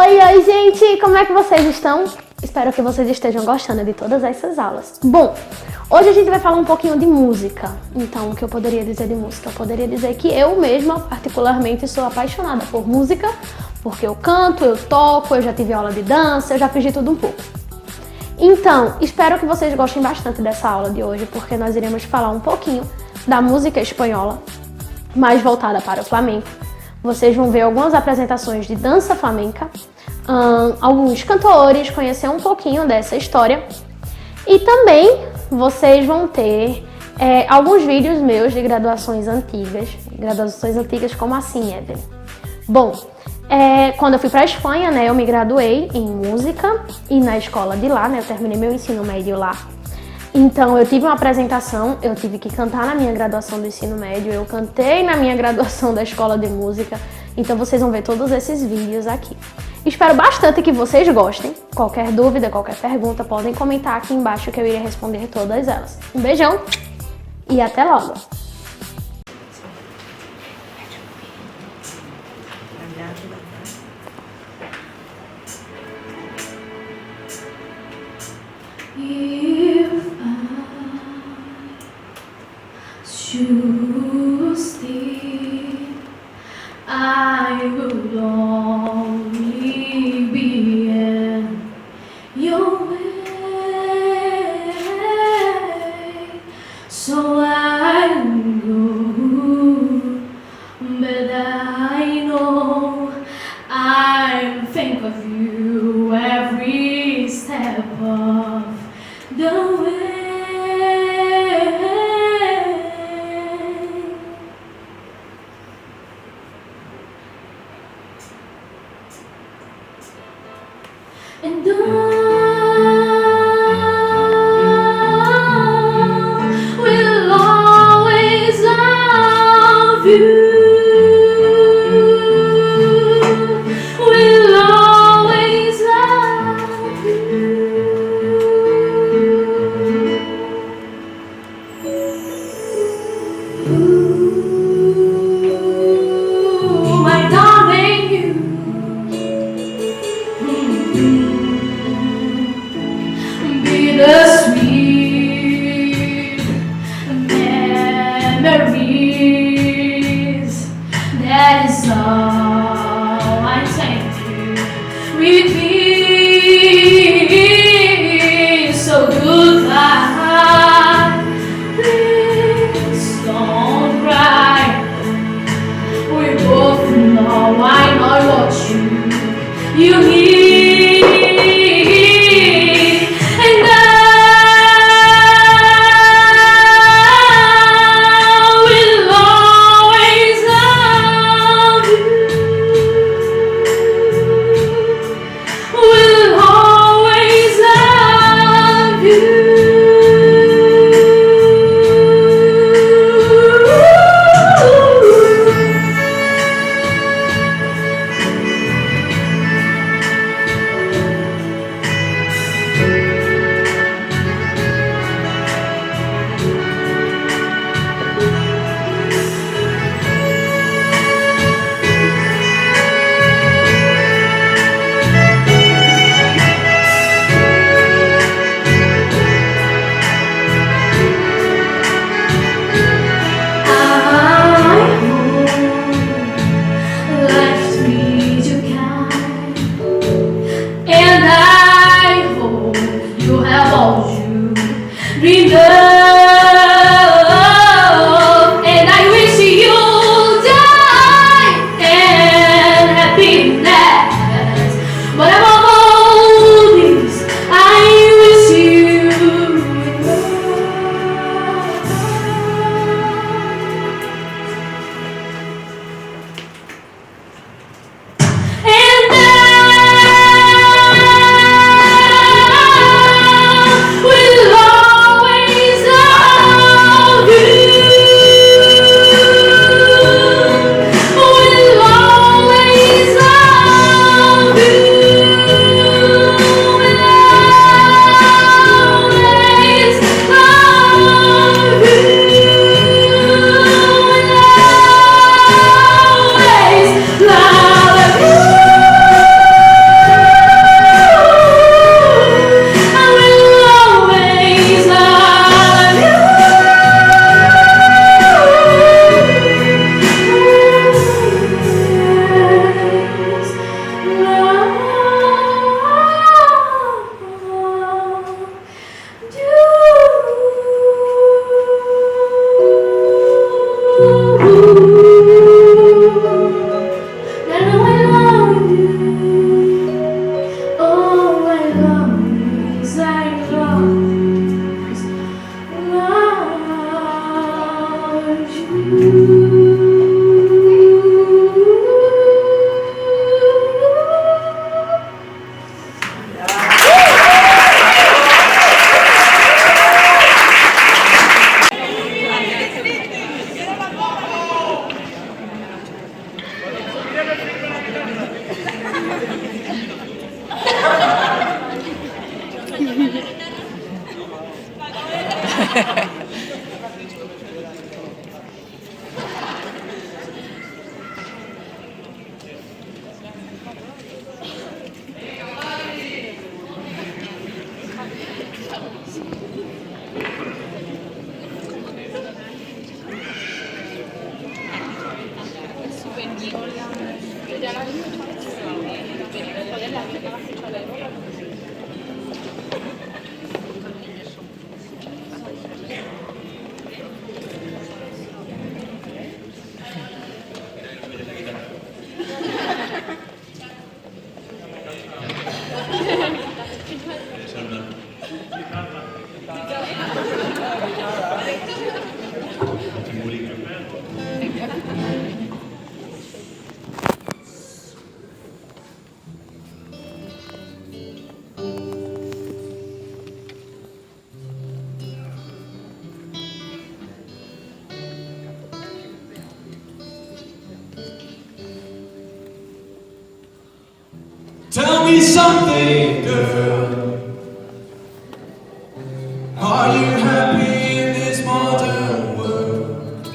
Oi, gente! Como é que vocês estão? Espero que vocês estejam gostando de todas essas aulas. Bom, hoje a gente vai falar um pouquinho de música. Então, o que eu poderia dizer de música? Eu poderia dizer que eu mesma, particularmente, sou apaixonada por música, porque eu canto, eu toco, eu já tive aula de dança, eu já fiz de tudo um pouco. Então, espero que vocês gostem bastante dessa aula de hoje, porque nós iremos falar um pouquinho da música espanhola, mais voltada para o flamenco. Vocês vão ver algumas apresentações de dança flamenca, alguns cantores, conhecer um pouquinho dessa história. E também vocês vão ter alguns vídeos meus de graduações antigas. Graduações antigas como assim, Evelyn? Bom, quando eu fui para a Espanha, né, eu me graduei em música e na escola de lá, né, eu terminei meu ensino médio lá. Então eu tive uma apresentação, eu tive que cantar na minha graduação do ensino médio, eu cantei na minha graduação da escola de música, então vocês vão ver todos esses vídeos aqui. Espero bastante que vocês gostem. Qualquer dúvida, qualquer pergunta, podem comentar aqui embaixo que eu irei responder todas elas. Um beijão e até logo! To stay, I would only be in your way, so I go, but I know I think of you every step of the way. And I will always love you. Will always love you. My darling, you. Bittersweet memories, that is all I take with me. So goodbye, please don't cry. We both know I know what you need. Now I love you. Oh, I love Tell me something, girl. Are you happy in this modern world?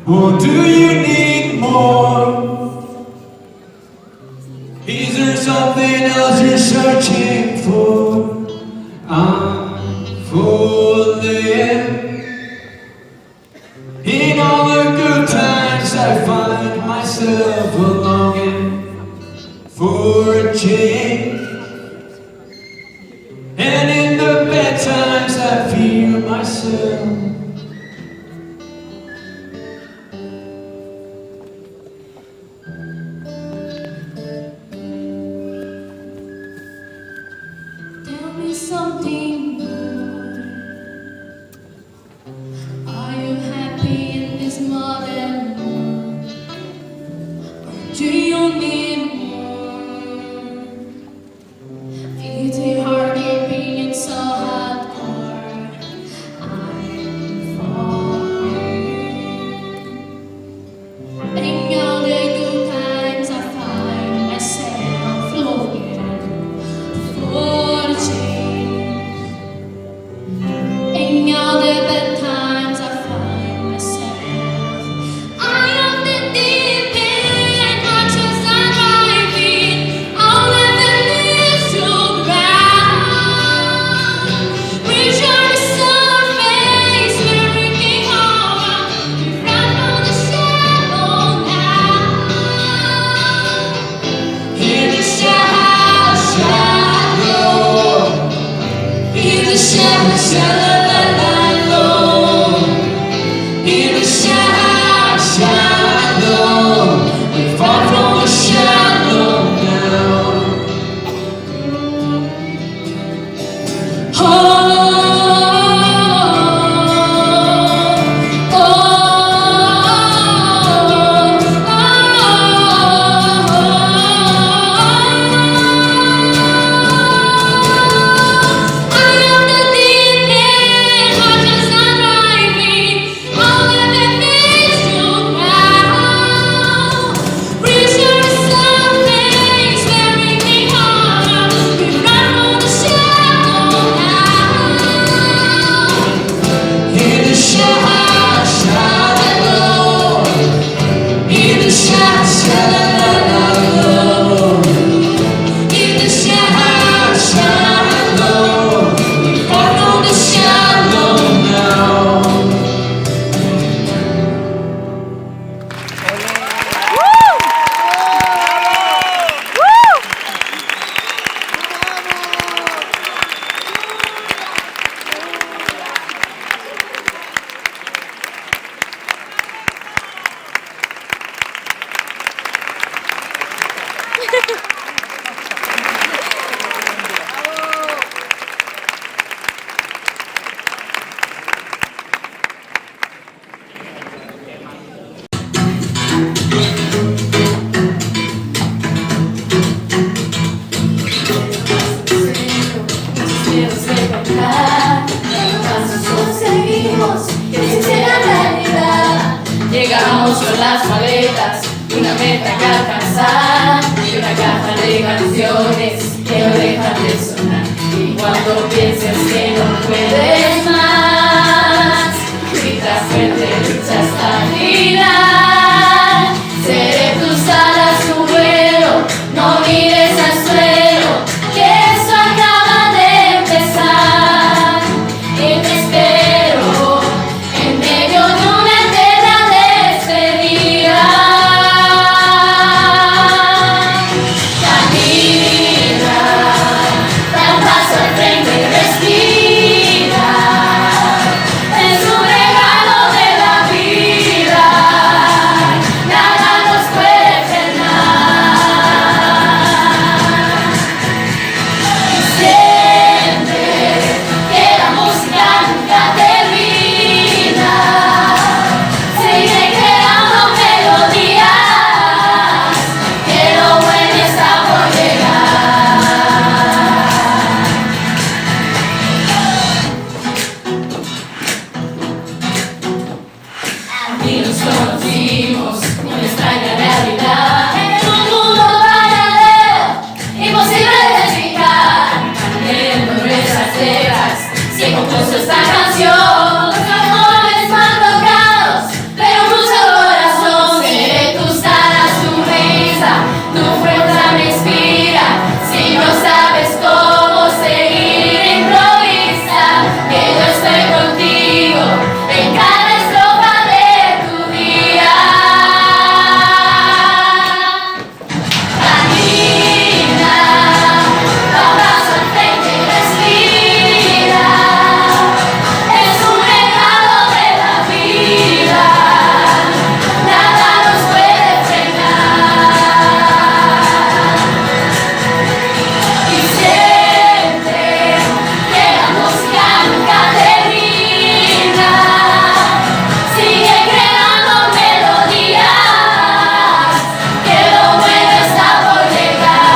Or do you need more? Is there something else you're searching for? I'm falling. In all the good times I find myself longing for a change, and in the bad times I feel myself. Tell me something more. Are you happy in this modern world? Or do you need more? Is it harder being so hardcore? I'm falling. In all the good times I find myself longing for a change. In all the bad times I find myself. I am the deep end, arches are driving. I'll never live to ground. Reach on the surface, we're breaking hard. We run from the shallow now. In the shallow, in the shallow, in the shallow, we fall from the shallow now. I am the deep end. son las maletas, una meta que alcanzar y una caja de canciones que no dejan de sonar. Y cuando pienses que no puedes más, grita fuerte, lucha hasta el final. Seré tus alas, tu vuelo, no mires al suelo, que esto acaba de empezar. Y te espero en medio de una eterna despedida. Camina, da un paso al frente y respira. Es un regalo de la vida, nada nos puede frenar. Siente que la música nunca termina. Sigue creando melodías, que lo bueno está por llegar. Y nos conocimos en extraña realidad, en un mundo paralelo, imposible de explicar. Cantando nuestras letras, si he compuesto esta canción, los corazones mal tocados, pero mucho corazón. Seré tus alas, tu risa, tu fuerza me inspira. Si no sabes cómo seguir, improvisa, que yo estoy contigo en cada estrofa de tu día. Camina, da un paso al frente y respira. Es un regalo de la vida, nada nos puede frenar. Y siente que la música nunca termina. Sigue creando melodías, que lo bueno está por llegar.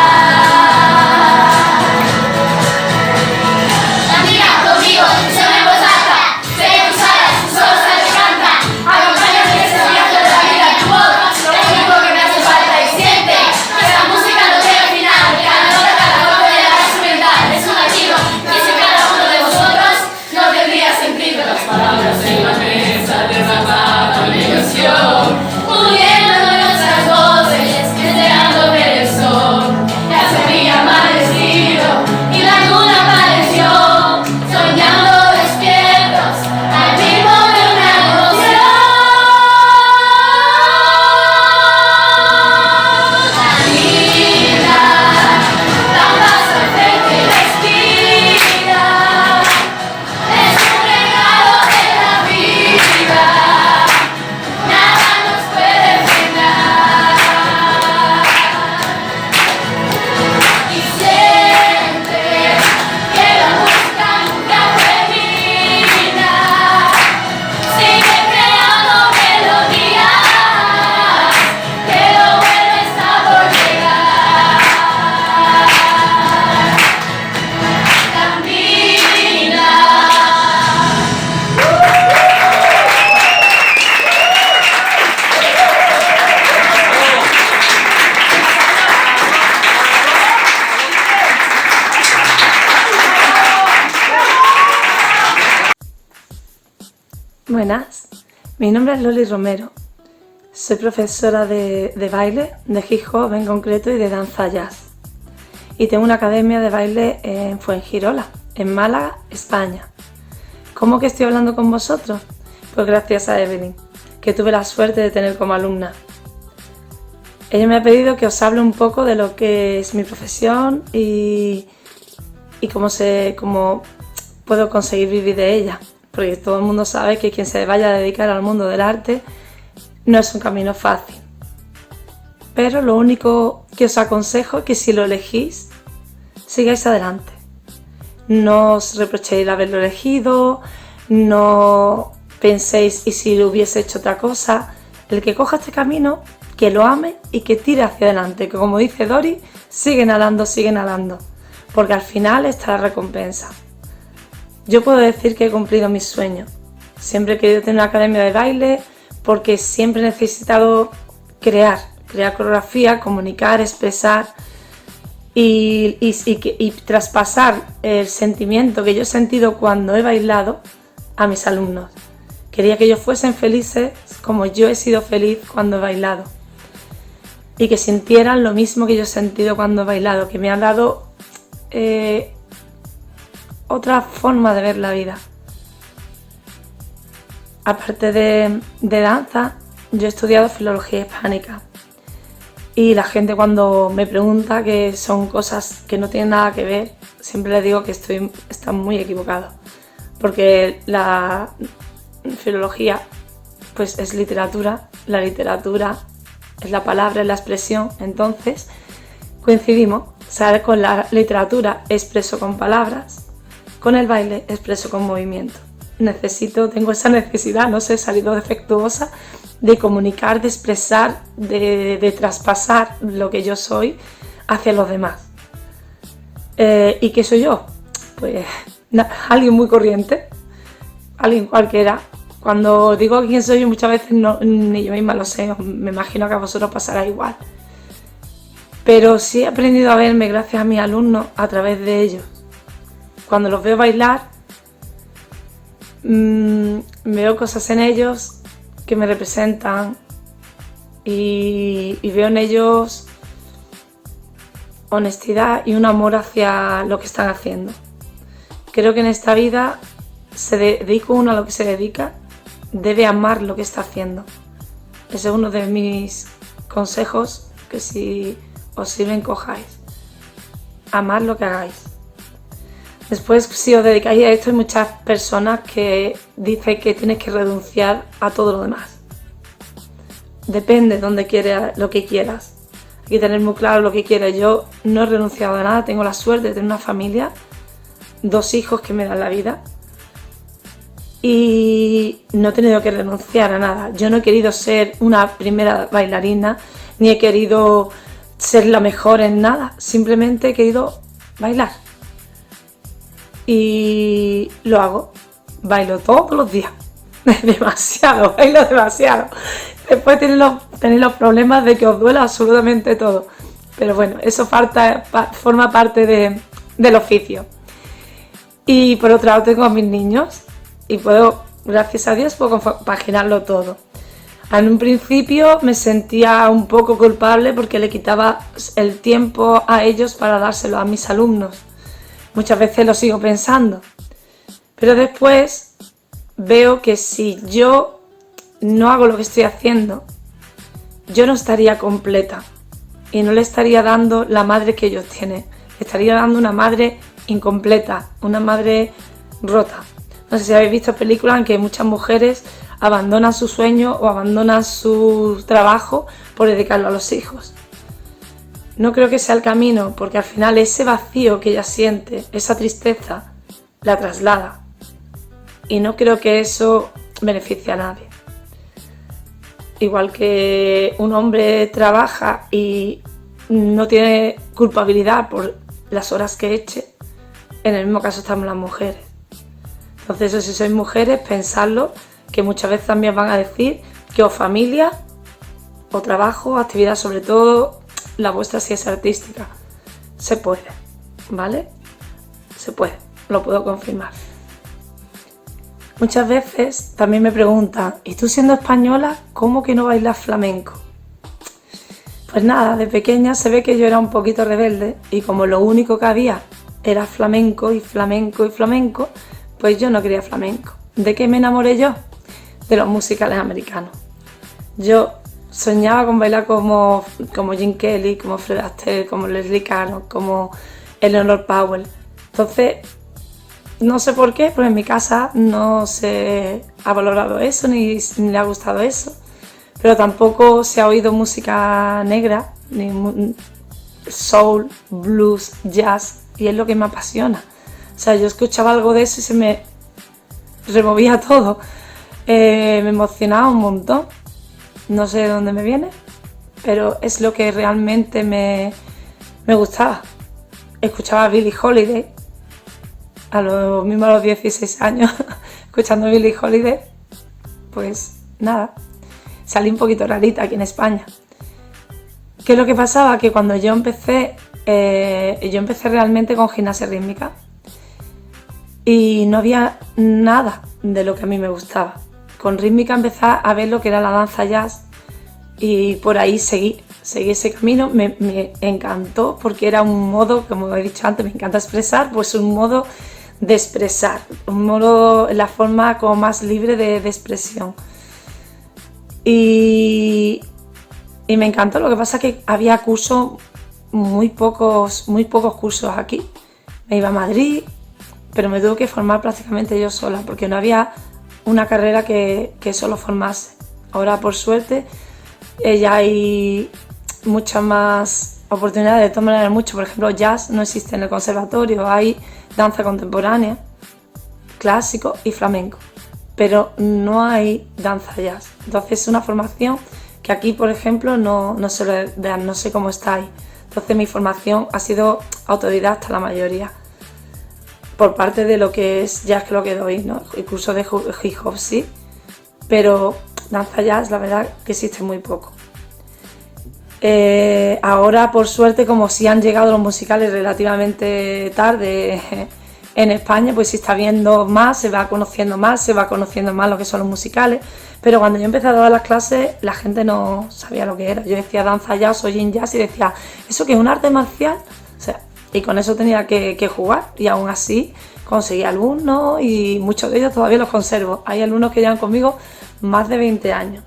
Camina conmigo, escucha en voz alta. Sé tus alas, tus ojos te cantan. Acompáñame en este viaje de la vida, tu voz, lo único que me hace falta. Y siente que la música no tiene final. Cada nota, cada golpe de la instrumental es un latido, y sin cada uno de vosotros no tendría sentido. Las palabras en la mesa derramaban mi ilusión, uniendo nuestras voces, deseando ver el sol. Ya se había amanecido y la luna apareció, soñando despiertos al ritmo de una emoción. Camina, da un paso al frente y respira. Es un regalo de la vida, nada nos puede frenar. Y siente que la música nunca termina. Sigue creando melodías, que lo bueno está por llegar. Camina. Buenas, mi nombre es Loli Romero. Soy profesora de baile, de hip hop en concreto y de danza jazz. Y tengo una academia de baile en Fuengirola, en Málaga, España. ¿Cómo que estoy hablando con vosotros? Pues gracias a Evelyn, que tuve la suerte de tener como alumna. Ella me ha pedido que os hable un poco de lo que es mi profesión y cómo puedo conseguir vivir de ella. Porque todo el mundo sabe que quien se vaya a dedicar al mundo del arte no es un camino fácil. Pero lo único que os aconsejo es que si lo elegís, sigáis adelante. No os reprochéis el haberlo elegido, no penséis y si lo hubiese hecho otra cosa. El que coja este camino, que lo ame y que tire hacia adelante. Que como dice Dori, sigue nadando, porque al final está la recompensa. Yo puedo decir que he cumplido mis sueños. Siempre he querido tener una academia de baile porque siempre he necesitado crear coreografía, comunicar, expresar y traspasar el sentimiento que yo he sentido cuando he bailado a mis alumnos. Quería que ellos fuesen felices como yo he sido feliz cuando he bailado y que sintieran lo mismo que yo he sentido cuando he bailado, que me ha dado otra forma de ver la vida. Aparte de danza, yo he estudiado filología hispánica y la gente cuando me pregunta que son cosas que no tienen nada que ver, siempre les digo que están muy equivocados, porque la filología pues es literatura, la literatura es la palabra, es la expresión, entonces coincidimos, ¿sabes? Con la literatura expreso con palabras, con el baile expreso con movimiento. Tengo esa necesidad, no sé, he salido defectuosa de comunicar, de expresar, de traspasar lo que yo soy hacia los demás. ¿Y qué soy yo? Pues alguien muy corriente, alguien cualquiera. Cuando digo quién soy yo muchas veces ni yo misma lo sé, me imagino que a vosotros pasará igual. Pero sí he aprendido a verme gracias a mis alumnos a través de ellos. Cuando los veo bailar, veo cosas en ellos que me representan y veo en ellos honestidad y un amor hacia lo que están haciendo. Creo que en esta vida se dedica uno a lo que se dedica, debe amar lo que está haciendo. Ese es uno de mis consejos que si os sirven cojáis. Amar lo que hagáis. Después, si os dedicáis a esto, hay muchas personas que dicen que tienes que renunciar a todo lo demás. Depende de lo que quieras. Hay que tener muy claro lo que quieres. Yo no he renunciado a nada, tengo la suerte de tener una familia, 2 hijos que me dan la vida y no he tenido que renunciar a nada. Yo no he querido ser una primera bailarina, ni he querido ser la mejor en nada, simplemente he querido bailar. Y lo hago, bailo todos los días, demasiado, bailo demasiado. Después tenéis los problemas de que os duela absolutamente todo, pero bueno, eso forma parte del oficio. Y por otro lado tengo a mis niños y puedo, gracias a Dios, puedo compaginarlo todo. En un principio me sentía un poco culpable porque le quitaba el tiempo a ellos para dárselo a mis alumnos. Muchas veces lo sigo pensando, pero después veo que si yo no hago lo que estoy haciendo, yo no estaría completa y no le estaría dando la madre que ellos tienen. Le estaría dando una madre incompleta, una madre rota. No sé si habéis visto películas en que muchas mujeres abandonan su sueño o abandonan su trabajo por dedicarlo a los hijos. No creo que sea el camino, porque al final ese vacío que ella siente, esa tristeza, la traslada. Y no creo que eso beneficie a nadie. Igual que un hombre trabaja y no tiene culpabilidad por las horas que eche, en el mismo caso estamos las mujeres. Entonces, eso, si sois mujeres, pensadlo, que muchas veces también van a decir que o familia, o trabajo, o actividad, sobre todo la vuestra si es artística. Se puede, ¿vale? Se puede, lo puedo confirmar. Muchas veces también me preguntan, ¿y tú siendo española, cómo que no bailas flamenco? Pues nada, de pequeña se ve que yo era un poquito rebelde y como lo único que había era flamenco y flamenco y flamenco, pues yo no quería flamenco. ¿De qué me enamoré yo? De los musicales americanos. Yo soñaba con bailar como Gene Kelly, como Fred Astaire, como Leslie Caron, como Eleanor Powell. Entonces, no sé por qué, pero en mi casa no se ha valorado eso, ni le ha gustado eso. Pero tampoco se ha oído música negra, ni soul, blues, jazz, y es lo que me apasiona. O sea, yo escuchaba algo de eso y se me removía todo. Me emocionaba un montón. No sé de dónde me viene, pero es lo que realmente me gustaba. Escuchaba a Billie Holiday, a los 16 años, escuchando a Billie Holiday, pues nada. salí un poquito rarita aquí en España. ¿Qué es lo que pasaba? Que cuando yo empecé realmente con gimnasia rítmica y no había nada de lo que a mí me gustaba. Con rítmica empecé a ver lo que era la danza jazz y por ahí seguí ese camino, me encantó porque era un modo, como he dicho antes, me encanta expresar, pues un modo de expresar, un modo, la forma como más libre de expresión. Y me encantó, lo que pasa es que había cursos, muy pocos cursos aquí. Me iba a Madrid, pero me tuve que formar prácticamente yo sola, porque no había una carrera que solo formase. Ahora, por suerte, ya hay muchas más oportunidades, de todas maneras mucho. Por ejemplo, jazz no existe en el conservatorio, hay danza contemporánea, clásico y flamenco, pero no hay danza jazz. Entonces es una formación que aquí, por ejemplo, no se dan, no sé cómo está ahí. Entonces mi formación ha sido autodidacta la mayoría, por parte de lo que es jazz, que lo que doy, ¿no? El curso de hip hop sí, pero danza jazz la verdad que existe muy poco. Ahora, por suerte, como sí han llegado los musicales relativamente tarde en España, pues sí está viendo más, se va conociendo más lo que son los musicales. Pero cuando yo empecé a dar las clases, la gente no sabía lo que era. Yo decía danza jazz o yin jazz y decía, ¿eso qué es un arte marcial? O sea, y con eso tenía que jugar, y aún así conseguí alumnos y muchos de ellos todavía los conservo. Hay alumnos que llevan conmigo más de 20 años.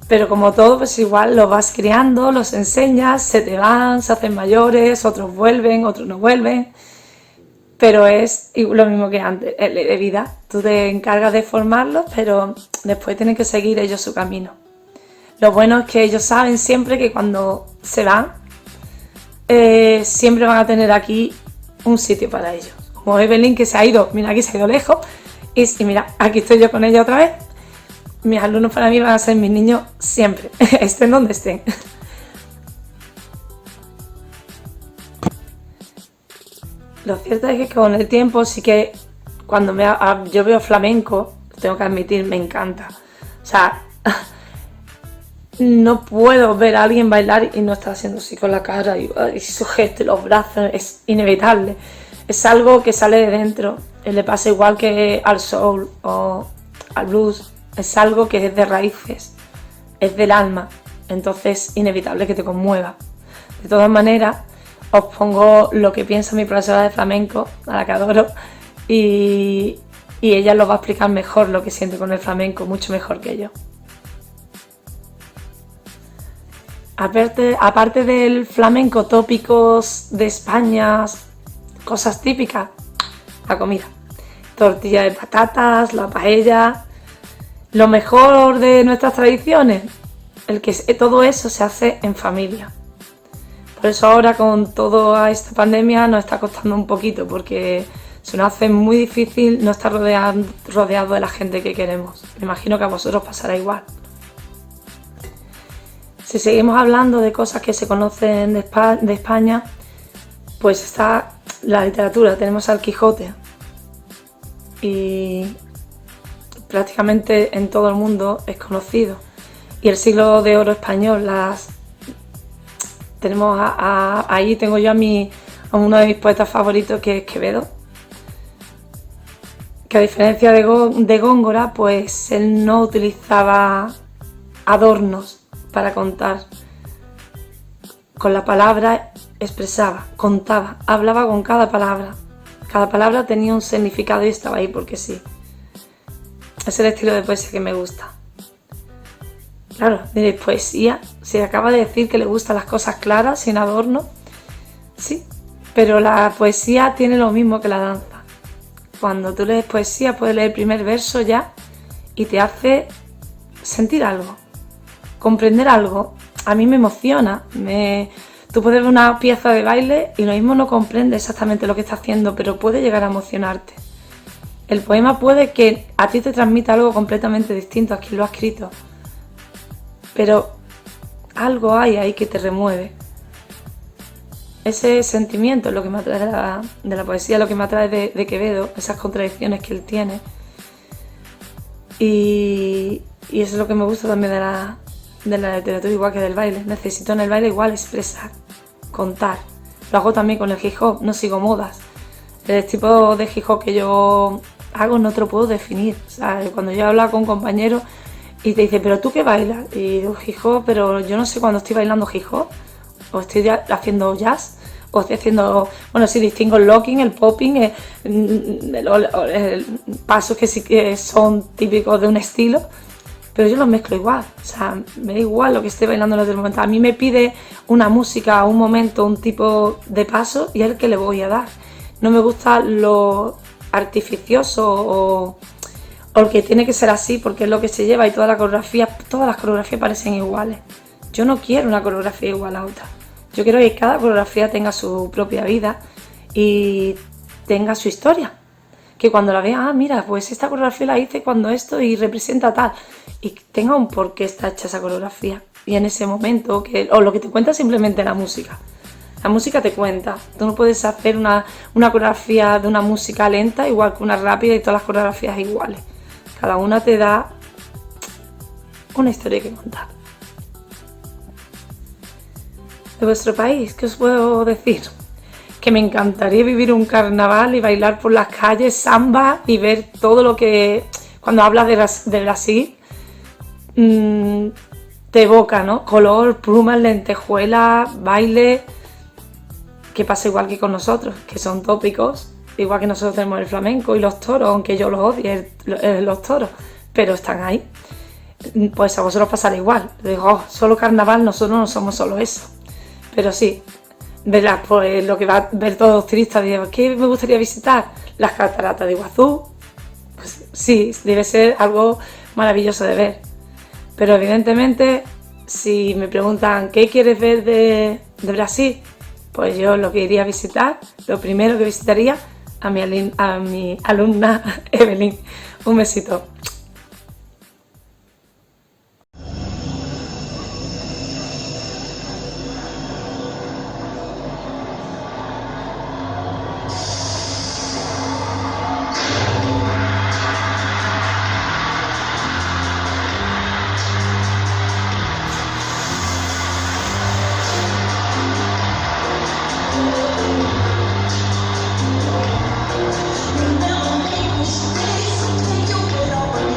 Pero como todo, pues igual los vas criando, los enseñas, se te van, se hacen mayores, otros vuelven, otros no vuelven. Pero es lo mismo que antes, de vida. Tú te encargas de formarlos, pero después tienen que seguir ellos su camino. Lo bueno es que ellos saben siempre que cuando se van, siempre van a tener aquí un sitio para ellos. Como Evelyn, que se ha ido, mira, aquí se ha ido lejos, y mira, aquí estoy yo con ella otra vez. Mis alumnos para mí van a ser mis niños siempre, estén donde estén. Lo cierto es que con el tiempo sí que cuando yo veo flamenco, tengo que admitir, me encanta. O sea, no puedo ver a alguien bailar y no estar haciendo así con la cara y su gesto y los brazos, es inevitable. Es algo que sale de dentro. Le pasa igual que al soul o al blues. Es algo que es de raíces, es del alma, entonces es inevitable que te conmueva. De todas maneras, os pongo lo que piensa mi profesora de flamenco, a la que adoro, y ella lo va a explicar mejor lo que siente con el flamenco, mucho mejor que yo. Aparte del flamenco, tópicos de España, cosas típicas, la comida. Tortilla de patatas, la paella. Lo mejor de nuestras tradiciones, todo eso se hace en familia. Por eso ahora con toda esta pandemia nos está costando un poquito, porque se nos hace muy difícil no estar rodeado de la gente que queremos. Me imagino que a vosotros pasará igual. Si seguimos hablando de cosas que se conocen de España, pues está la literatura. Tenemos al Quijote y prácticamente en todo el mundo es conocido. Y el siglo de oro español, ahí tengo yo a uno de mis poetas favoritos, que es Quevedo, que a diferencia de Góngora, pues él no utilizaba adornos para contar. Con la palabra expresaba, contaba, hablaba con cada palabra. Cada palabra tenía un significado y estaba ahí porque sí. Es el estilo de poesía que me gusta. Claro, diréis, poesía, se acaba de decir que le gustan las cosas claras, sin adorno. Sí, pero la poesía tiene lo mismo que la danza. Cuando tú lees poesía, puedes leer el primer verso ya y te hace sentir algo, comprender algo. A mí me emociona. Tú puedes ver una pieza de baile y lo mismo no comprende exactamente lo que está haciendo, pero puede llegar a emocionarte. El poema puede que a ti te transmita algo completamente distinto a quien lo ha escrito, pero algo hay ahí que te remueve. Ese sentimiento es lo que me atrae de la poesía, lo que me atrae de Quevedo, esas contradicciones que él tiene. Y Y eso es lo que me gusta también de la literatura, igual que del baile. Necesito en el baile igual expresar, contar. Lo hago también con el hip hop, no sigo modas. El tipo de hip hop que yo hago no te lo puedo definir. O sea, cuando yo hablo con compañeros y te dice, ¿pero tú qué bailas? Y digo, hip hop, pero yo no sé cuando estoy bailando hip hop, o estoy haciendo jazz, o estoy haciendo, bueno, sí distingo el locking, el popping, el pasos que sí que son típicos de un estilo, pero yo los mezclo igual. O sea, me da igual lo que esté bailando en otro momento. A mí me pide una música, un momento, un tipo de paso y es el que le voy a dar. No me gusta lo artificioso o el que tiene que ser así porque es lo que se lleva y todas las coreografías parecen iguales. Yo no quiero una coreografía igual a otra. Yo quiero que cada coreografía tenga su propia vida y tenga su historia. Que cuando la vea, mira, pues esta coreografía la hice cuando esto y representa tal. Y tenga un por qué está hecha esa coreografía. Y en ese momento, o lo que te cuenta simplemente la música. La música te cuenta. Tú no puedes hacer una coreografía de una música lenta igual que una rápida y todas las coreografías iguales. Cada una te da una historia que contar. De vuestro país, ¿qué os puedo decir? Que me encantaría vivir un carnaval y bailar por las calles samba y ver todo lo que, cuando hablas de Brasil, te evoca, ¿no? Color, plumas, lentejuelas, baile, que pasa igual que con nosotros, que son tópicos, igual que nosotros tenemos el flamenco y los toros, aunque yo los odie, los toros, pero están ahí. Pues a vosotros pasará igual. Digo, oh, solo carnaval, nosotros no somos solo eso. Pero sí, verás, pues lo que va a ver todos los turistas, digo, ¿qué me gustaría visitar? Las cataratas de Iguazú. Pues sí, debe ser algo maravilloso de ver. Pero evidentemente, si me preguntan ¿qué quieres ver de Brasil? Pues yo lo que iría a visitar, lo primero que visitaría, a mi alumna Evelyn. Un besito. Remember me, take your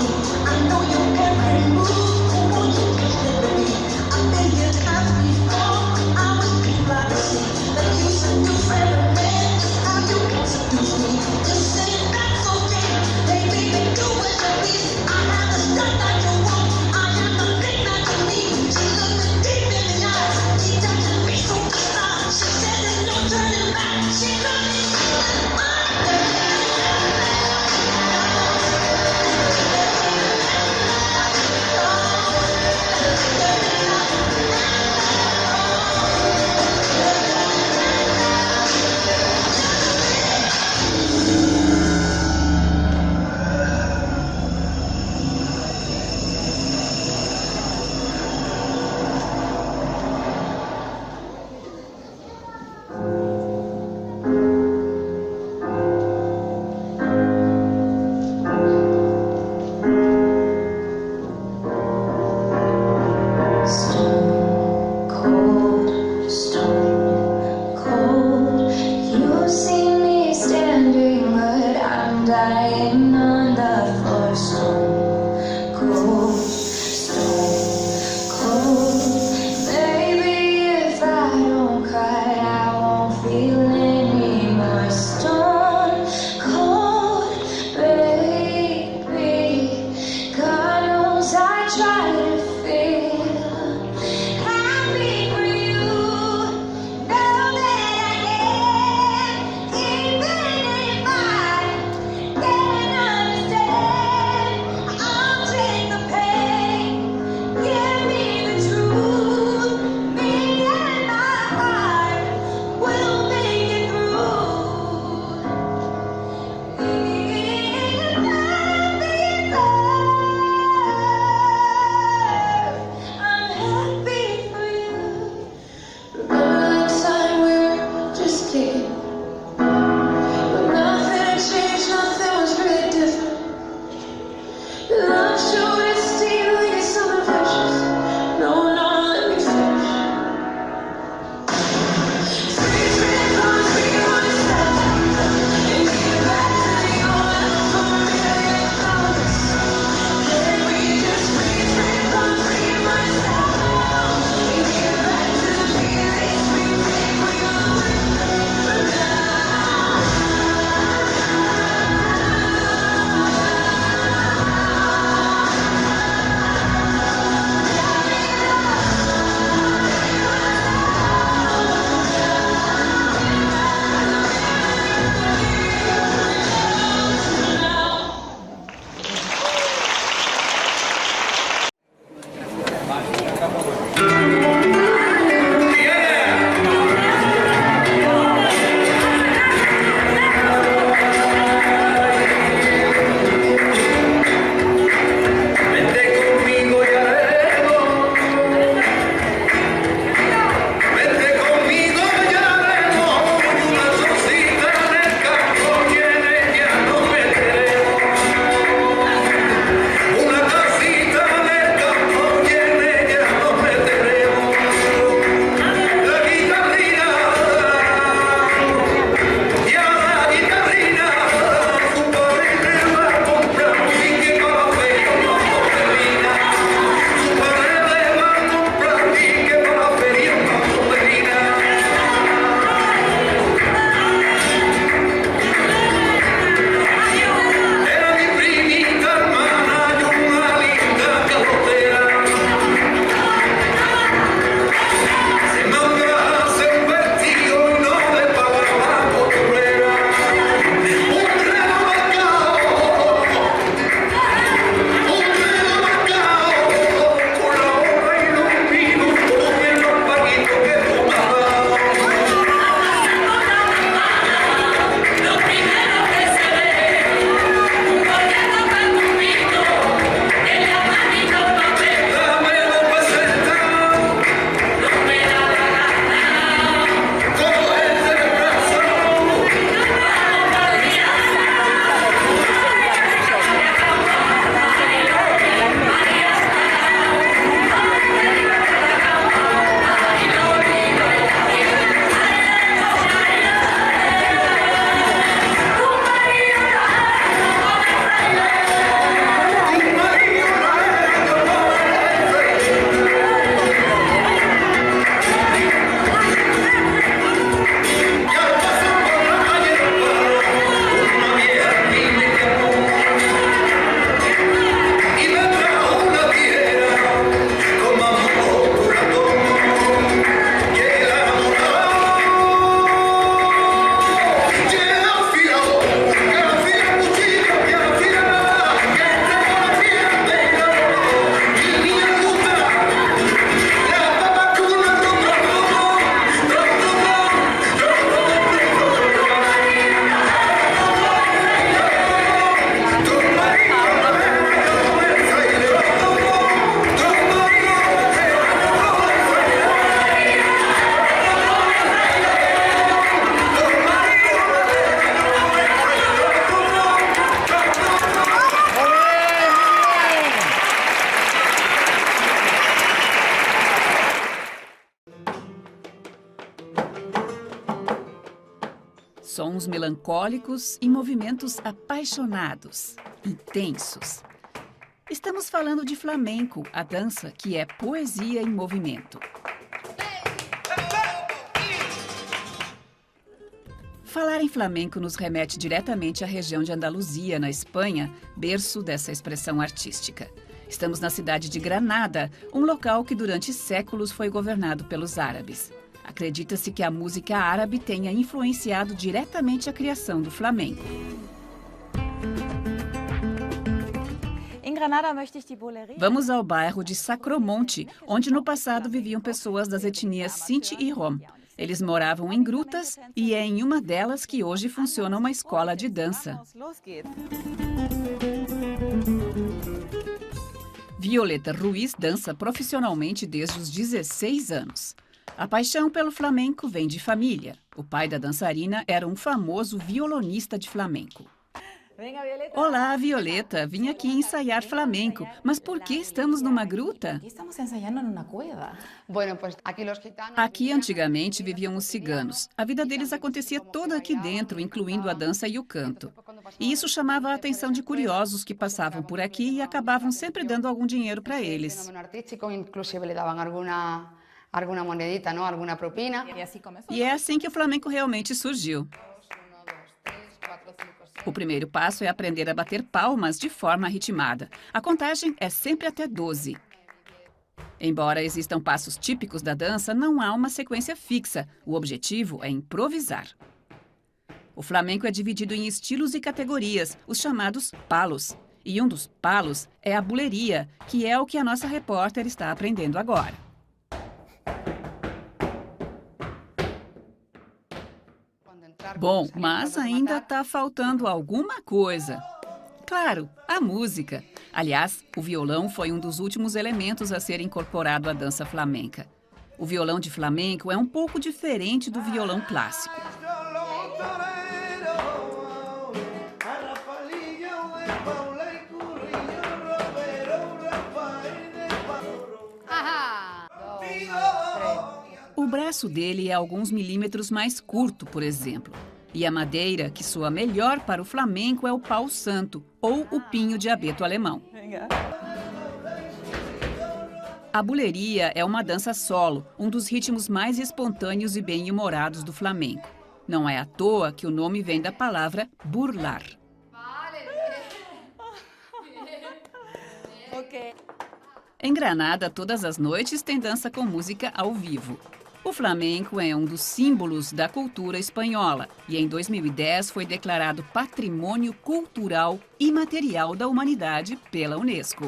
sons melancólicos e movimentos apaixonados, intensos. Estamos falando de flamenco, a dança que é poesia em movimento. Falar em flamenco nos remete diretamente à região de Andaluzia, na Espanha, berço dessa expressão artística. Estamos na cidade de Granada, um local que durante séculos foi governado pelos árabes. Acredita-se que a música árabe tenha influenciado diretamente a criação do flamenco. Vamos ao bairro de Sacromonte, onde no passado viviam pessoas das etnias Sinti e Rom. Eles moravam em grutas e é em uma delas que hoje funciona uma escola de dança. Violeta Ruiz dança profissionalmente desde os 16 anos. A paixão pelo flamenco vem de família. O pai da dançarina era um famoso violonista de flamenco. Olá, Violeta. Vim aqui ensaiar flamenco. Mas por que estamos numa gruta? Aqui, antigamente, viviam os ciganos. A vida deles acontecia toda aqui dentro, incluindo a dança e o canto. E isso chamava a atenção de curiosos que passavam por aqui e acabavam sempre dando algum dinheiro para eles. E é assim que o flamenco realmente surgiu. O primeiro passo é aprender a bater palmas de forma ritmada. A contagem é sempre até 12. Embora existam passos típicos da dança, não há uma sequência fixa. O objetivo é improvisar. O flamenco é dividido em estilos e categorias, os chamados palos. E um dos palos é a buleria, que é o que a nossa repórter está aprendendo agora. Bom, mas ainda está faltando alguma coisa. Claro, a música. Aliás, o violão foi um dos últimos elementos a ser incorporado à dança flamenca. O violão de flamenco é um pouco diferente do violão clássico. O braço dele é alguns milímetros mais curto, por exemplo. E a madeira que soa melhor para o flamenco é o pau santo, ou o pinho de abeto alemão. A buleria é uma dança solo, um dos ritmos mais espontâneos e bem-humorados do flamenco. Não é à toa que o nome vem da palavra burlar. Em Granada, todas as noites tem dança com música ao vivo. O flamenco é um dos símbolos da cultura espanhola e em 2010 foi declarado Patrimônio Cultural Imaterial da Humanidade pela Unesco.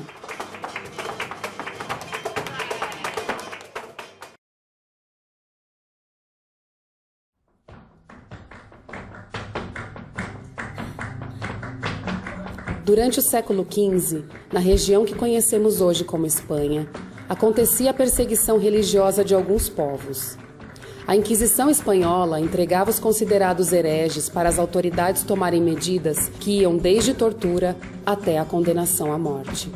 Durante o século XV, na região que conhecemos hoje como Espanha, acontecia a perseguição religiosa de alguns povos. A Inquisição espanhola entregava os considerados hereges para as autoridades tomarem medidas que iam desde tortura até a condenação à morte.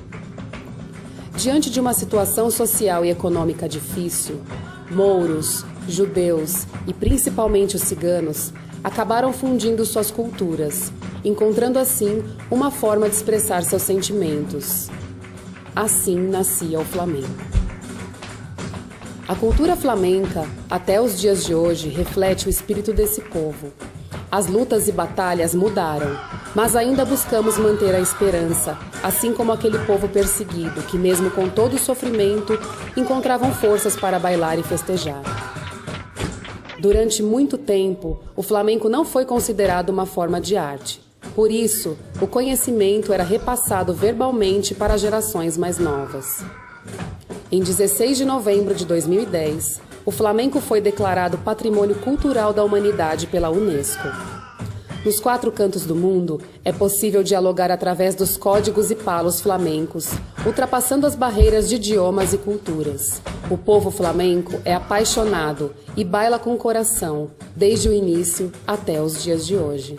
Diante de uma situação social e econômica difícil, mouros, judeus e principalmente os ciganos acabaram fundindo suas culturas, encontrando assim uma forma de expressar seus sentimentos. Assim nascia o flamenco. A cultura flamenca, até os dias de hoje, reflete o espírito desse povo. As lutas e batalhas mudaram, mas ainda buscamos manter a esperança, assim como aquele povo perseguido, que mesmo com todo o sofrimento, encontravam forças para bailar e festejar. Durante muito tempo, o flamenco não foi considerado uma forma de arte. Por isso, o conhecimento era repassado verbalmente para gerações mais novas. Em 16 de novembro de 2010, o flamenco foi declarado Patrimônio Cultural da Humanidade pela Unesco. Nos 4 cantos do mundo, é possível dialogar através dos códigos e palos flamencos, ultrapassando as barreiras de idiomas e culturas. O povo flamenco é apaixonado e baila com o coração, desde o início até os dias de hoje.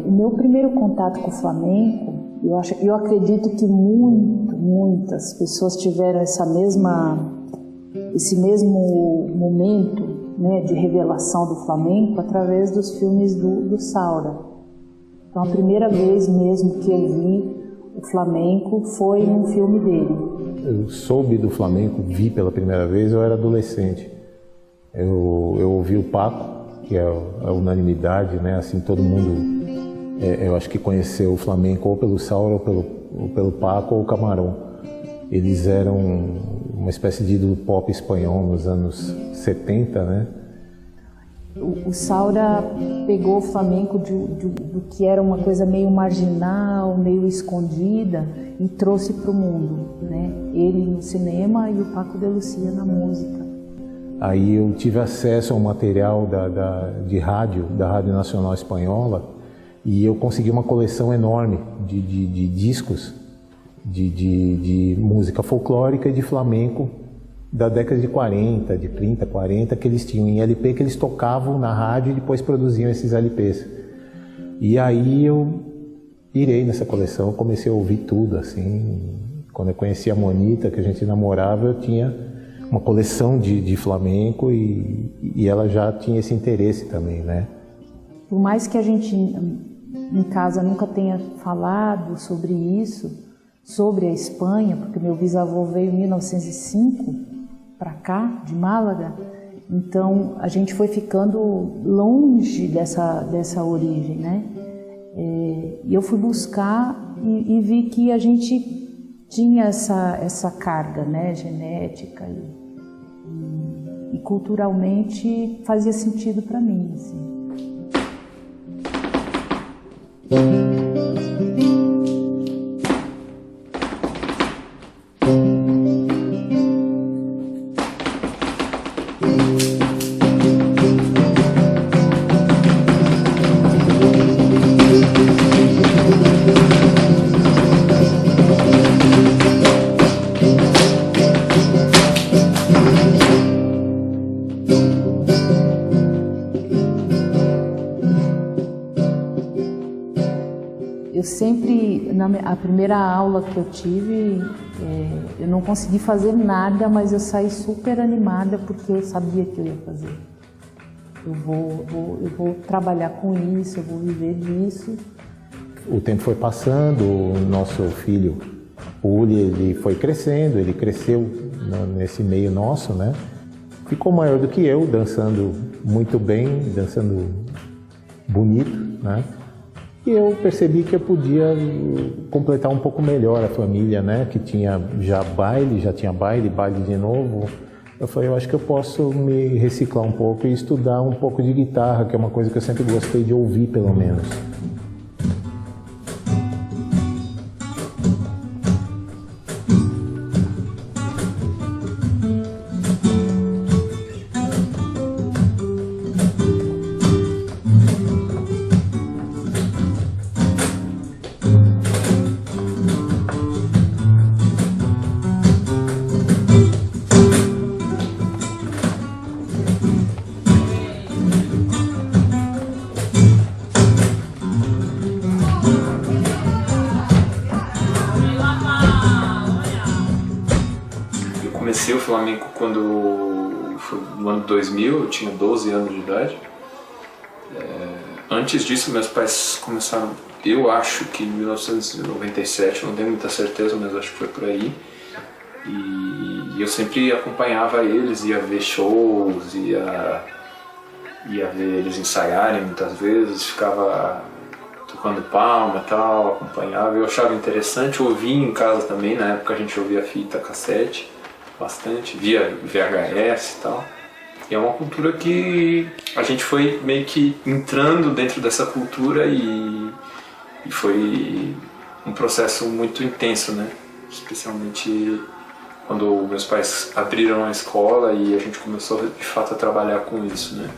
O meu primeiro contato com o flamenco, eu acredito que muitas pessoas tiveram esse mesmo momento, né, de revelação do flamenco através dos filmes do Saura. Então a primeira vez mesmo que eu vi o flamenco foi num filme dele. Eu soube do flamenco, vi pela primeira vez, eu era adolescente. Eu ouvi o Paco, que é a unanimidade, né? Assim, todo mundo, eu acho que conheceu o flamenco ou pelo Saura, ou pelo Paco, ou o Camarón. Eles eram uma espécie de ídolo pop espanhol nos anos 70, né? O Saura pegou o flamenco do que era uma coisa meio marginal, meio escondida, e trouxe para o mundo, né? Ele no cinema e o Paco de Lucía na música. Aí eu tive acesso ao material de rádio, da Rádio Nacional Espanhola, e eu consegui uma coleção enorme de discos de música folclórica e de flamenco da década de 40, de 30, 40, que eles tinham em LP, que eles tocavam na rádio e depois produziam esses LPs. E aí eu irei nessa coleção, comecei a ouvir tudo, assim. Quando eu conheci a Monita, que a gente namorava, eu tinha uma coleção de flamenco e ela já tinha esse interesse também, né? Por mais que a gente em casa nunca tenha falado sobre isso, sobre a Espanha, porque meu bisavô veio em 1905 para cá, de Málaga, então a gente foi ficando longe dessa origem, né? E eu fui buscar e vi que a gente tinha essa carga, né, genética e culturalmente fazia sentido para mim, assim. Eu sempre, a primeira aula que eu tive, eu não consegui fazer nada, mas eu saí super animada porque eu sabia que eu ia fazer. Eu vou trabalhar com isso, eu vou viver disso. O tempo foi passando, o nosso filho, o Uli, ele foi crescendo, ele cresceu nesse meio nosso, né? Ficou maior do que eu, dançando muito bem, dançando bonito, né? E eu percebi que eu podia completar um pouco melhor a família, né? Que tinha já tinha baile de novo. Eu falei, eu acho que eu posso me reciclar um pouco e estudar um pouco de guitarra, que é uma coisa que eu sempre gostei de ouvir, pelo menos. Comecei o flamenco quando foi no ano 2000, eu tinha 12 anos de idade. Antes disso, meus pais começaram, eu acho que em 1997, não tenho muita certeza, mas acho que foi por aí. E eu sempre acompanhava eles, ia ver shows, ia ver eles ensaiarem muitas vezes, ficava tocando palma e tal, acompanhava. Eu achava interessante, ouvia em casa também, na época a gente ouvia fita cassete bastante, via VHS e tal. E é uma cultura que a gente foi meio que entrando dentro dessa cultura e foi um processo muito intenso, né? Especialmente quando meus pais abriram a escola e a gente começou de fato a trabalhar com isso, né?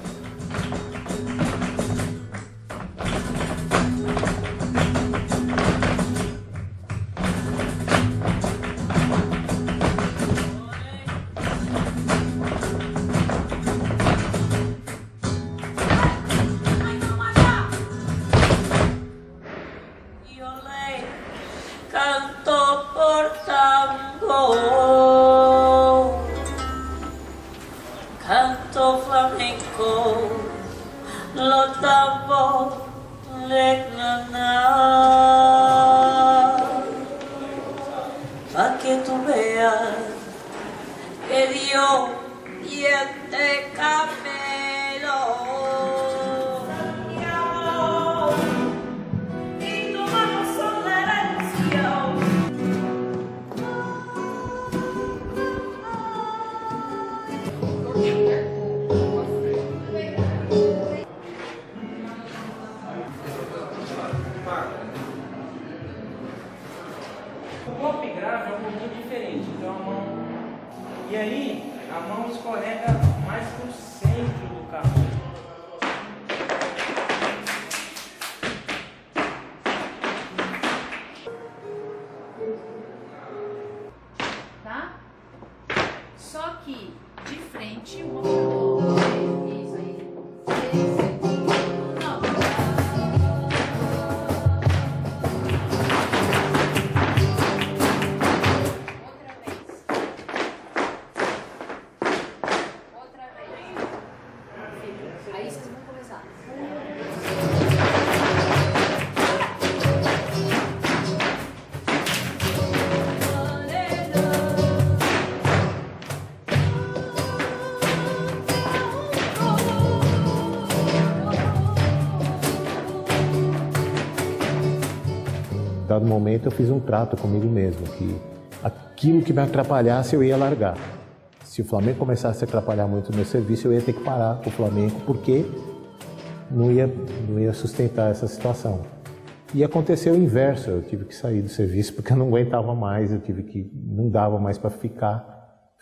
lo flamenco, lo tambor le ganar, pa' que tú veas que Dios tiene camelo. Y tu mano son la herencia. O golpe grave é um pouquinho diferente, então a mão. E aí, a mão escorrega mais pro centro do carro. Tá? Só que de frente, uma isso aí. Aí vocês vão começar. Em dado momento eu fiz um trato comigo mesmo, que aquilo que me atrapalhasse eu ia largar. Se o Flamengo começasse a atrapalhar muito o meu serviço, eu ia ter que parar com o Flamengo, porque não ia sustentar essa situação. E aconteceu o inverso, eu tive que sair do serviço porque eu não aguentava mais, não dava mais para ficar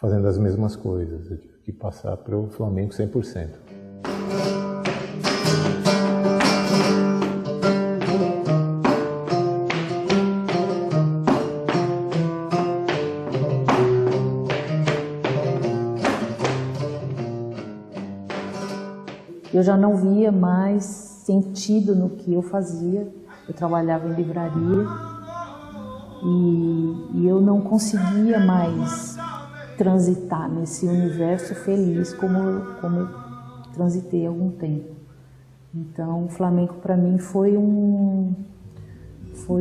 fazendo as mesmas coisas, eu tive que passar para o Flamengo 100%. Eu já não via mais sentido no que eu fazia. Eu trabalhava em livraria e eu não conseguia mais transitar nesse universo feliz como eu transitei há algum tempo. Então, o flamenco para mim foi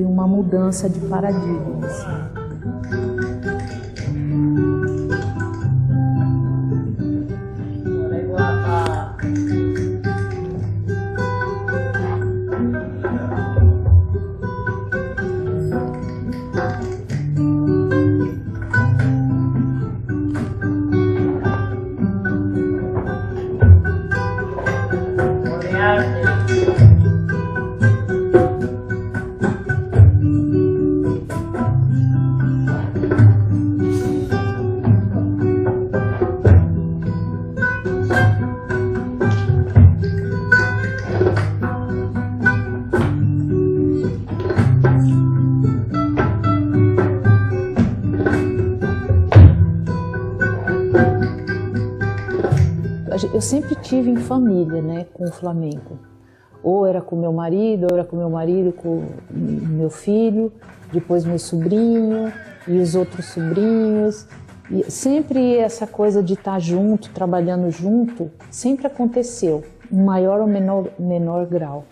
uma mudança de paradigma. Assim. Eu sempre tive em família, né, com o Flamengo. Ou era com meu marido, ou era com meu marido, com meu filho, depois meu sobrinho e os outros sobrinhos. E sempre essa coisa de estar junto, trabalhando junto, sempre aconteceu, em maior ou menor grau.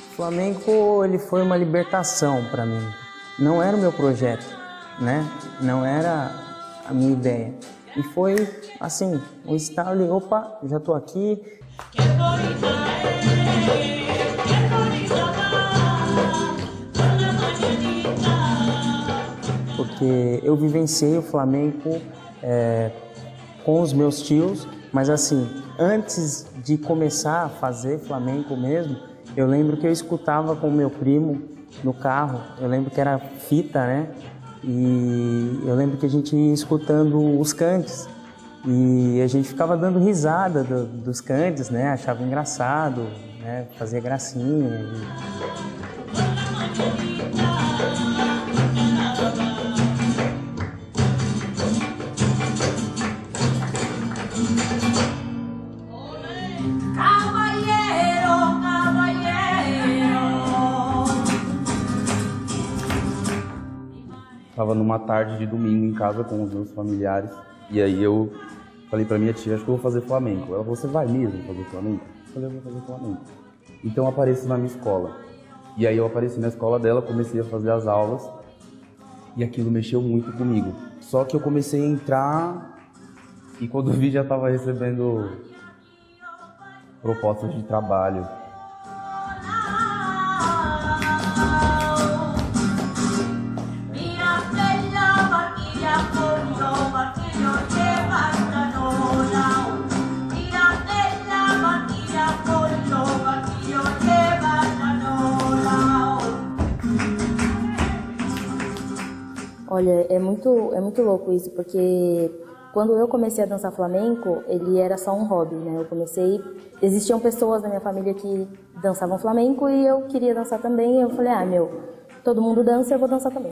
O Flamengo, ele foi uma libertação para mim, não era o meu projeto, né? Não era a minha ideia. E foi assim, um estalo e opa, já tô aqui. Porque eu vivenciei o flamenco com os meus tios, mas assim, antes de começar a fazer flamenco mesmo, eu lembro que eu escutava com o meu primo no carro, eu lembro que era fita, né? E eu lembro que a gente ia escutando os cantes e a gente ficava dando risada dos cantes, né? Achava engraçado, né? Fazia gracinha. Estava numa tarde de domingo em casa com os meus familiares e aí eu falei pra minha tia, acho que eu vou fazer flamenco. Ela falou, você vai mesmo fazer flamenco? Eu falei, eu vou fazer flamenco. Então eu apareci na minha escola. E aí eu apareci na escola dela, comecei a fazer as aulas e aquilo mexeu muito comigo. Só que eu comecei a entrar e quando eu vi já estava recebendo propostas de trabalho. Olha, é muito louco isso, porque quando eu comecei a dançar flamenco, ele era só um hobby, né? Existiam pessoas na minha família que dançavam flamenco e eu queria dançar também, e eu falei, todo mundo dança, eu vou dançar também.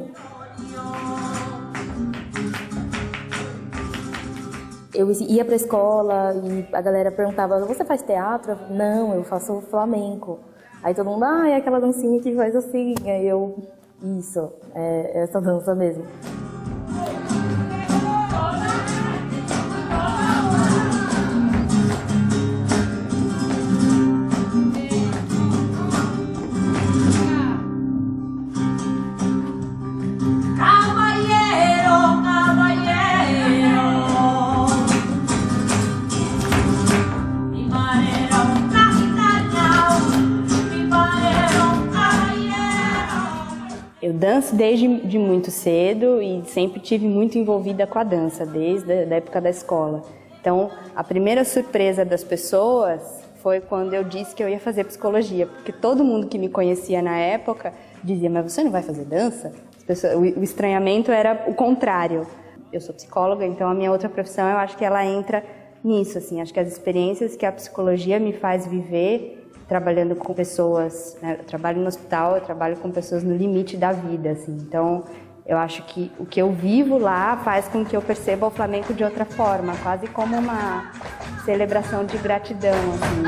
Eu ia pra escola e a galera perguntava, você faz teatro? Não, eu faço flamenco. Aí todo mundo, é aquela dancinha que faz assim. Aí eu, isso, é essa dança mesmo. Eu danço desde muito cedo e sempre tive muito envolvida com a dança, desde a época da escola. Então, a primeira surpresa das pessoas foi quando eu disse que eu ia fazer psicologia, porque todo mundo que me conhecia na época dizia, mas você não vai fazer dança? O estranhamento era o contrário. Eu sou psicóloga, então a minha outra profissão, eu acho que ela entra nisso, assim, acho que as experiências que a psicologia me faz viver trabalhando com pessoas, né? Eu trabalho no hospital, eu trabalho com pessoas no limite da vida, assim. Então, eu acho que o que eu vivo lá faz com que eu perceba o flamenco de outra forma, quase como uma celebração de gratidão, assim.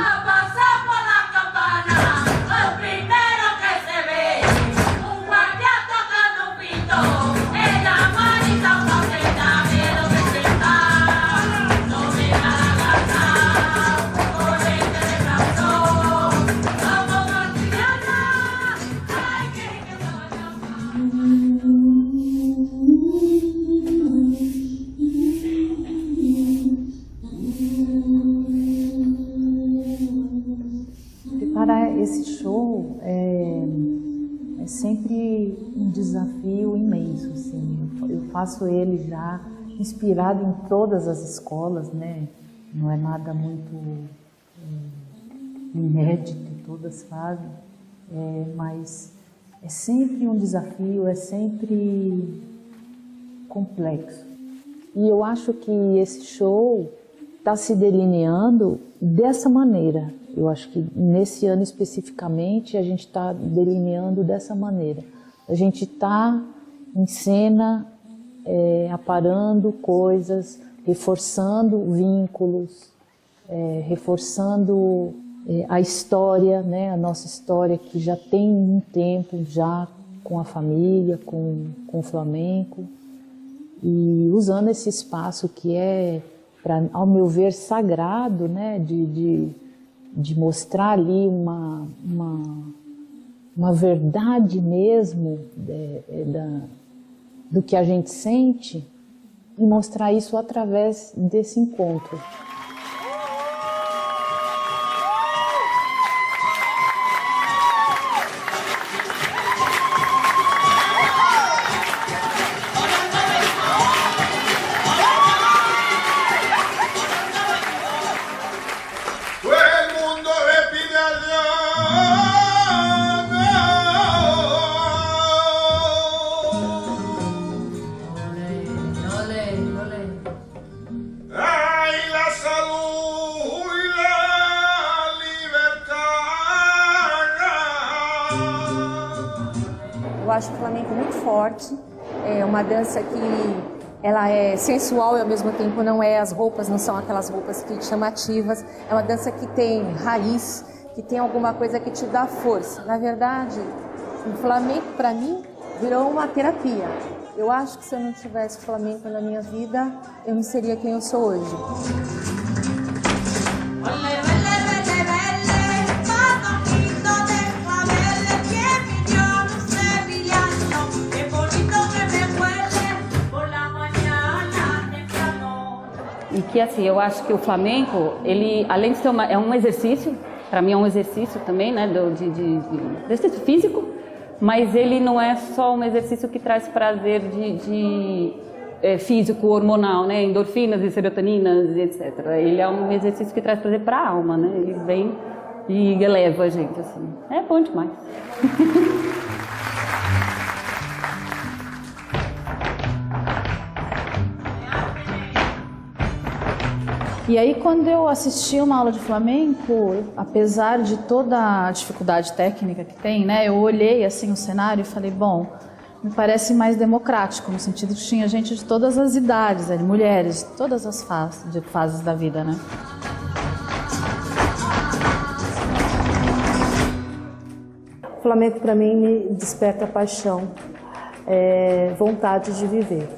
Preparar esse show é sempre um desafio imenso, assim. Eu faço ele já inspirado em todas as escolas, né? Não é nada muito inédito, todas fazem, mas é sempre um desafio, é sempre complexo. E eu acho que esse show está se delineando dessa maneira. Eu acho que nesse ano especificamente a gente está delineando dessa maneira. A gente está em cena, aparando coisas, reforçando vínculos, reforçando a história, né? A nossa história que já tem um tempo já com a família, com o flamenco, e usando esse espaço que é, ao meu ver, sagrado, né? De mostrar ali uma verdade mesmo do que a gente sente e mostrar isso através desse encontro. Eu acho o flamenco muito forte, é uma dança que ela é sensual e ao mesmo tempo não é, as roupas não são aquelas roupas que chamativas, é uma dança que tem raiz, que tem alguma coisa que te dá força. Na verdade, o flamenco para mim virou uma terapia. Eu acho que se eu não tivesse flamenco na minha vida, eu não seria quem eu sou hoje. E que assim, eu acho que o flamenco, ele além de ser é um exercício, para mim é um exercício também, né, de exercício físico, mas ele não é só um exercício que traz prazer físico, hormonal, né, endorfinas e serotoninas, etc. Ele é um exercício que traz prazer para a alma, né, ele vem e eleva a gente, assim. É bom demais. E aí, quando eu assisti uma aula de flamenco, apesar de toda a dificuldade técnica que tem, né, eu olhei assim o cenário e falei, bom, me parece mais democrático, no sentido que tinha gente de todas as idades, de mulheres, todas as fases da vida, né? O flamenco para mim me desperta paixão, vontade de viver.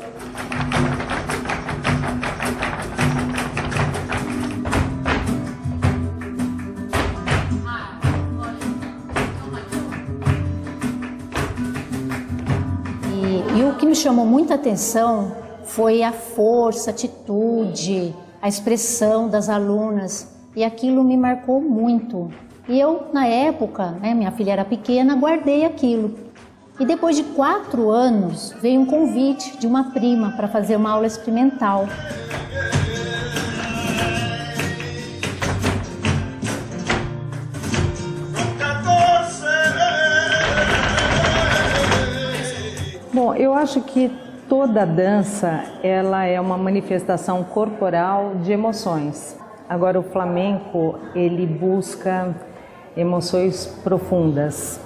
E o que me chamou muita atenção foi a força, a atitude, a expressão das alunas. E aquilo me marcou muito. E eu, na época, né, minha filha era pequena, guardei aquilo. E depois de 4 anos, veio um convite de uma prima para fazer uma aula experimental. Bom, eu acho que toda dança, ela é uma manifestação corporal de emoções. Agora, o flamenco, ele busca emoções profundas,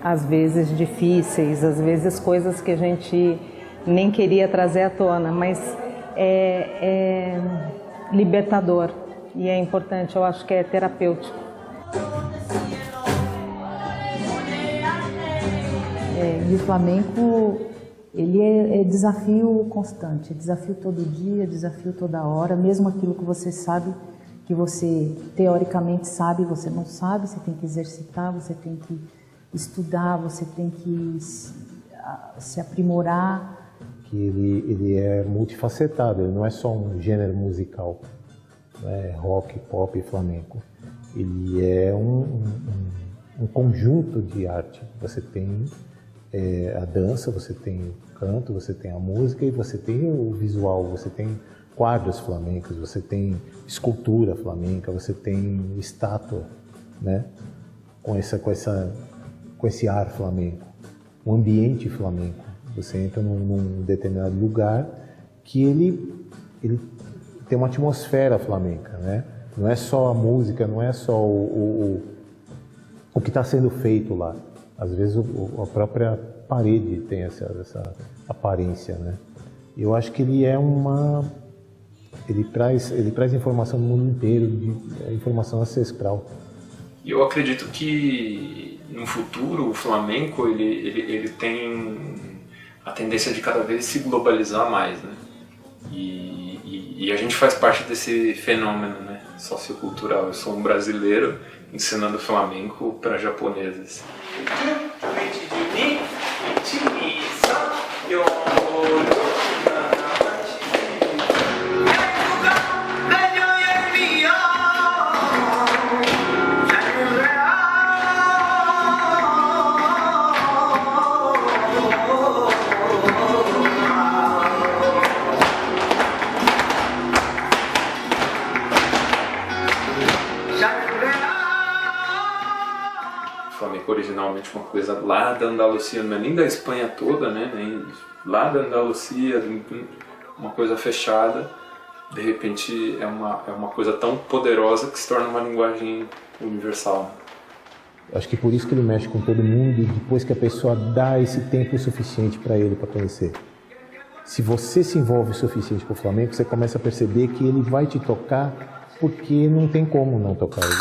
às vezes difíceis, às vezes coisas que a gente nem queria trazer à tona, mas é libertador e é importante, eu acho que é terapêutico. E o flamenco, ele é desafio constante, é desafio todo dia, desafio toda hora, mesmo aquilo que você sabe, que você teoricamente sabe, você não sabe, você tem que exercitar, você tem que estudar, você tem que se aprimorar. Que ele é multifacetado, ele não é só um gênero musical, né? Rock, pop e flamenco. Ele é um conjunto de arte. Você tem a dança, você tem o canto, você tem a música e você tem o visual, você tem quadros flamencos, você tem escultura flamenca, você tem estátua, né? Com esse ar flamenco, um ambiente flamenco. Você entra num determinado lugar que ele tem uma atmosfera flamenca, né? Não é só a música, não é só o que está sendo feito lá. Às vezes a própria parede tem essa aparência, né? Eu acho que ele é ele traz informação do mundo inteiro, informação ancestral. E eu acredito que no futuro o flamenco ele tem a tendência de cada vez se globalizar mais, né? E a gente faz parte desse fenômeno, né, sociocultural. Eu sou um brasileiro ensinando flamenco para japoneses. Flamenco originalmente uma coisa lá da Andalucia, não é nem da Espanha toda, né? Nem lá da Andalucia, uma coisa fechada, de repente é uma coisa tão poderosa que se torna uma linguagem universal. Acho que por isso que ele mexe com todo mundo e depois que a pessoa dá esse tempo suficiente para ele para conhecer. Se você se envolve o suficiente com o flamenco, você começa a perceber que ele vai te tocar porque não tem como não tocar ele.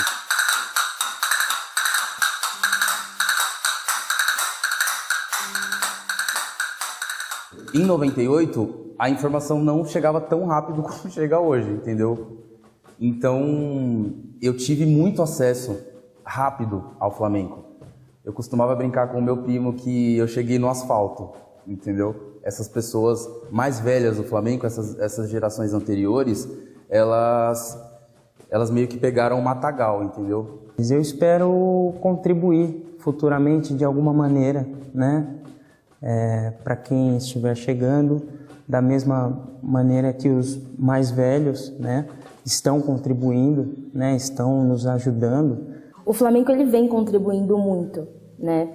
Em 98, a informação não chegava tão rápido como chega hoje, entendeu? Então, eu tive muito acesso rápido ao flamenco. Eu costumava brincar com o meu primo que eu cheguei no asfalto, entendeu? Essas pessoas mais velhas do flamenco, essas gerações anteriores, elas meio que pegaram o matagal, entendeu? Mas eu espero contribuir futuramente de alguma maneira, né? Para quem estiver chegando, da mesma maneira que os mais velhos, né, estão contribuindo, né, estão nos ajudando. O flamenco ele vem contribuindo muito, né,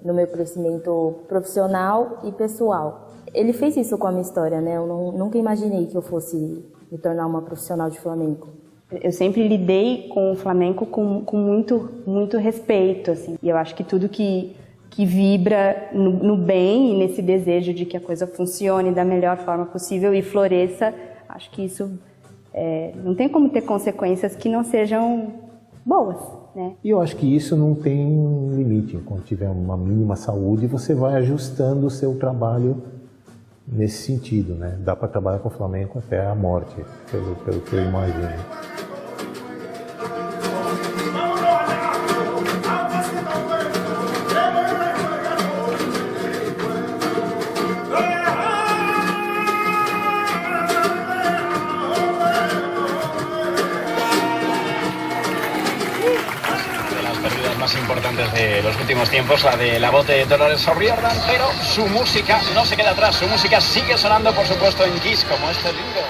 no meu crescimento profissional e pessoal. Ele fez isso com a minha história, né? Eu nunca imaginei que eu fosse me tornar uma profissional de flamenco. Eu sempre lidei com o flamenco com muito respeito, assim. E eu acho que tudo que vibra no bem e nesse desejo de que a coisa funcione da melhor forma possível e floresça, acho que isso não tem como ter consequências que não sejam boas, né? E eu acho que isso não tem limite. Quando tiver uma mínima saúde, você vai ajustando o seu trabalho nesse sentido, né? Dá para trabalhar com o flamenco até a morte, pelo que eu imagino. Más importantes de los últimos tiempos, la de la voz de Dolores O'Riordan, pero su música no se queda atrás, su música sigue sonando, por supuesto, en Kiss, como este lindo.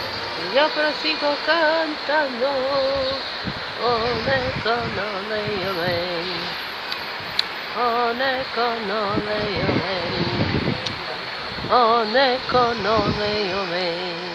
Yo prosigo cantando, Oneko no Leiomen, Oneko no Leiomen, Oneko no Leiomen.